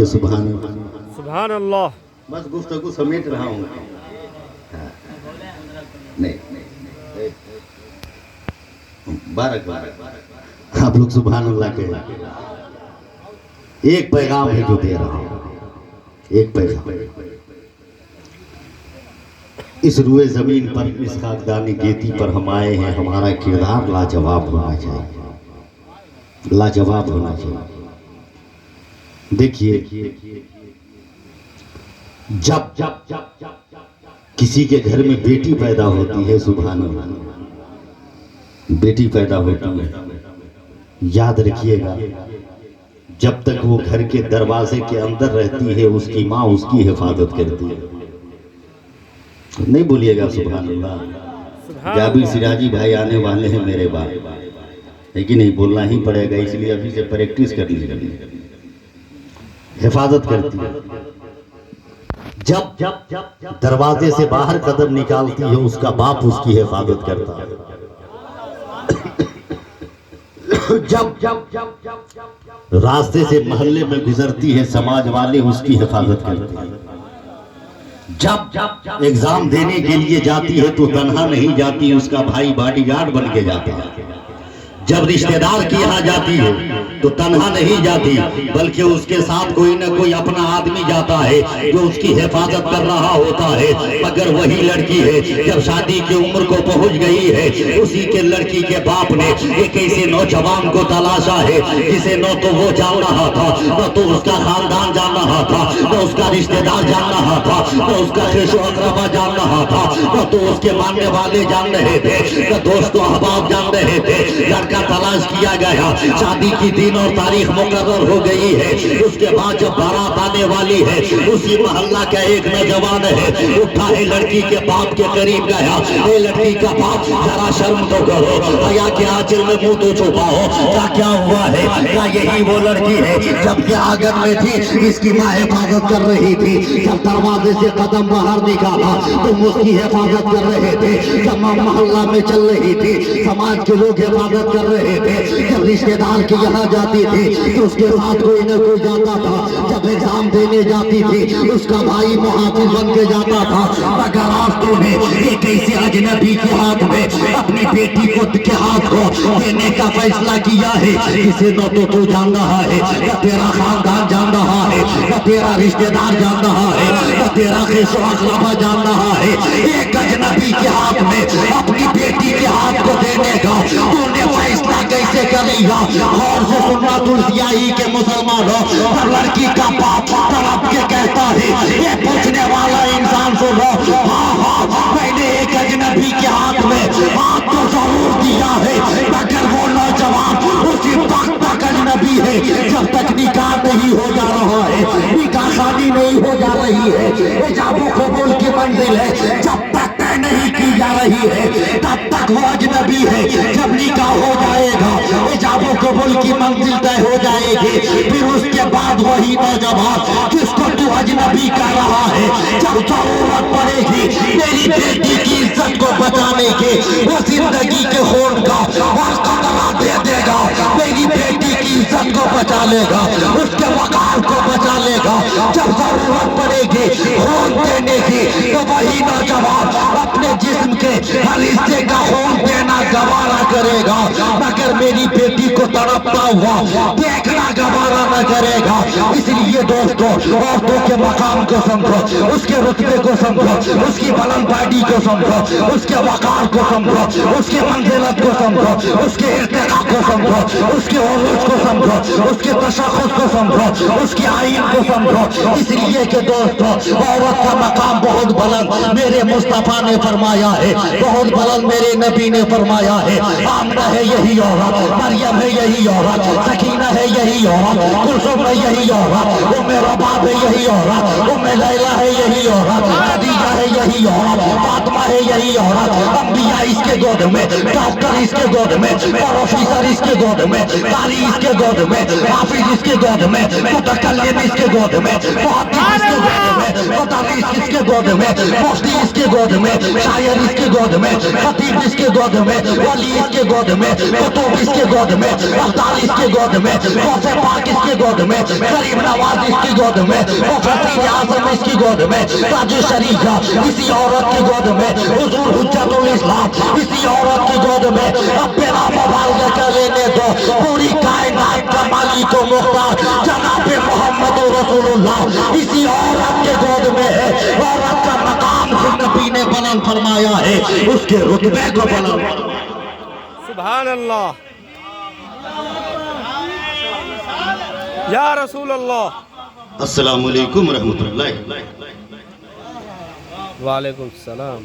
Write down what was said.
دیجئے سبحان اللہ. سبحان اللہ. بس گفتگو سمیٹ رہا ہوں. نہیں بارک آپ لوگ سبحان اللہ کہیں. ایک پیغام ہے جو دے رہا ہوں, ایک پیغام. اس روئے زمین پر, اس خاکدانی گیتی پر ہم آئے ہیں. ہمارا کردار لاجواب ہونا چاہیے, لاجواب ہونا چاہیے. دیکھیے, جب کسی کے گھر میں بیٹی پیدا ہوتی ہے, سبحان اللہ, بیٹی پیدا ہوتی ہے, یاد رکھیے گا جب تک وہ گھر کے دروازے کے اندر رہتی ہے اس کی ماں اس کی حفاظت کرتی ہے. نہیں بولیے گا سبحان اللہ. جابر سراجی بھائی آنے والے ہیں میرے بعد, لیکن نہیں بولنا ہی پڑے گا, اس لیے ابھی سے پریکٹس کر لیجیے. حفاظت کرتی ہے. جب دروازے سے باہر قدم نکالتی ہے اس کا باپ اس کی حفاظت کرتا ہے. جب راستے سے محلے میں گزرتی ہے سماج والے اس کی حفاظت کرتے ہیں. جب ایگزام دینے کے لیے جاتی ہے تو تنہا نہیں جاتی, اس کا بھائی باڈی گارڈ بن کے جاتا ہے. جب رشتہ دار کی یہاں جاتی ہے تو تنہا نہیں جاتی, بلکہ اس کے ساتھ کوئی نہ کوئی اپنا آدمی جاتا ہے جو اس کی حفاظت کر رہا ہوتا ہے. مگر وہی لڑکی ہے جب شادی کی عمر کو پہنچ گئی ہے, اسی کے لڑکی کے باپ نے ایک ایسے نوجوان کو تلاشا ہے جسے نہ تو وہ جان رہا تھا, نہ تو اس کا خاندان جان رہا تھا, نہ اس کا رشتہ دار جان رہا تھا, نہ اس کا خیش و اقربا جان رہا تھا, نہ تو اس کے ماننے والے جان رہے تھے, نہ دوست و احباب جان رہے تھے. لڑکا تلاش کیا گیا, شادی کی دن اور تاریخ مقرر ہو گئی ہے. اس کے بعد جب بارات آنے والی ہے, اسی محلہ کا ایک نوجوان ہے اٹھا ہے لڑکی کے باپ کے قریب گیا. اے لڑکی کا باپ, ذرا شرم تو کرو, حیا کے آنچل میں منہ تو چھپاؤ, کیا ہوا ہے؟ کیا یہی وہ لڑکی ہے جب کہ آنگن میں تھی اس کی ماں حفاظت کر رہی تھی؟ جب دروازے سے قدم باہر نکالا تم اس کی حفاظت کر رہے تھے. جب محلہ میں چل رہی تھی سماج کے لوگ حفاظت کر رہے تھے. جب رشتہ دار کے یہاں جاتی تھی تو اس کے ساتھ کوئی نہ کوئی جاتا تھا. جب ایگزام دینے جاتی تھی اس کا بھائی محافظ بن کے جاتا تھا. مگر آپ تو نے ایک ایسے اجنبی کے ہاتھ میں اپنی بیٹی کو کے ہاتھ کو دینے کا فیصلہ کیا ہے جسے نہ تو جان رہا ہے, نہ تیرا خاندان جان رہا ہے, نہ تیرا رشتہ دار جان رہا ہے, نہ تیرا خیش و اقربا جان رہا ہے. ایک اجنبی کے ہاتھ میں اپنی بیٹی کے ہاتھ کو دینے کا تو نے فیصلہ کیسے کرے گا؟ اور سے سننا تلسیائی کے مسلمانوں, پر لڑکی کا باپ طرف کے کہتا ہے, یہ پوچھنے والا انسان سنو, ہاں میں نے ایک اجنبی کے ہاتھ میں ہاتھ تو ضرور دیا ہے, مگر وہ نوجوان اسی وقت تک اجنبی ہے جب تک نکاح نہیں ہو جا رہا ہے, نکاح شادی نہیں ہو جا رہی ہے. ایجاب و قبول کی منزل ہے, جب تک طے نہیں کی جا رہی ہے تب تک وہ اجنبی ہے. جب نکاح ہو جائے گا ایجاب و قبول کی منزل طے ہو جائے گی, پھر اس کے بعد وہی نوجوان جس کو تو اجنبی کر رہا ہے جب ضرورت پڑے گی میری بیٹی کی عزت کو بچانے کے, وہ زندگی کے خون کا اور قطرہ دے دے گا, میری بیٹی کی عزت کو بچا لے گا, اس کے وقار کو بچا لے گا. جب ضرورت پڑے گی خون دینے کی تو وہی نوجوان اپنے جسم کے ہر حصے کا خون دینا گوارا کرے گا, مگر میری بیٹی کو تڑپتا ہوا دیکھنا گوارا نہ کرے گا. اس لیے دوستو, عورتوں کے مقام کو سمجھو, اس کے رتبے کو سمجھو, اس کی بلند پاڈی کو سمجھو, اس کے وقار کو سمجھو, اس کے منزلت کو سمجھو, اس کے ارتقا کو سمجھو, اس کے عروج کو سمجھو, اس کے تشخص کو سمجھو, اس کی آئین کو سمجھو. اس لیے کہ دوستو عورت کا مقام بہت بلند میرے مصطفیٰ نے فرمایا ہے, بہت بلند میرے نبی نے فرمایا ہے. آمنہ ہے یہی عورت, مریم ہے یہی عورت, سکینہ ہے یہی عورت, کلثوم ہے یہی عورت, ام رباب ہے یہی عورت, ام لیلہ ہے یہی عورت, خدیجہ ہے یہی عورت, فاطمہ ہے یہی عورت. انبیاء اس کے گود میں, ڈاکٹر اس کے گود میں, پروفیسر اس کے گود میں, قاری اس کے گود میں, حافظ اس کے گود میں, متکلم اس کے گود میں, محدث اس کے گود میں, حدیث کس کے گود میں، مفتی اس کے گود میں، شاعر اس کے گود میں، خطیب اس کے گود میں، ولی اس کے گود میں، کتب اس کے گود میں، ابدال اس کے گود میں، غوث پاک اس کے گود میں، غریب نواز اس کی گود میں، مفسر اعظم اس کی گود میں، تاج شریعہ اسی عورت کی گود میں، حضور حجت الاسلام اسی عورت کی گود میں. اب بنا مبالغہ کر لینے دو، پوری کائنات کا مالک و مختار جناب محمد رسول اللہ اسی عورت کے گود میں ہے. عورت کا مقام جو نبی نے بلند فرمایا ہے اس کے رتبے کو بلند. سبحان اللہ یا رسول اللہ. السلام علیکم ورحمۃ اللہ. وعلیکم السلام.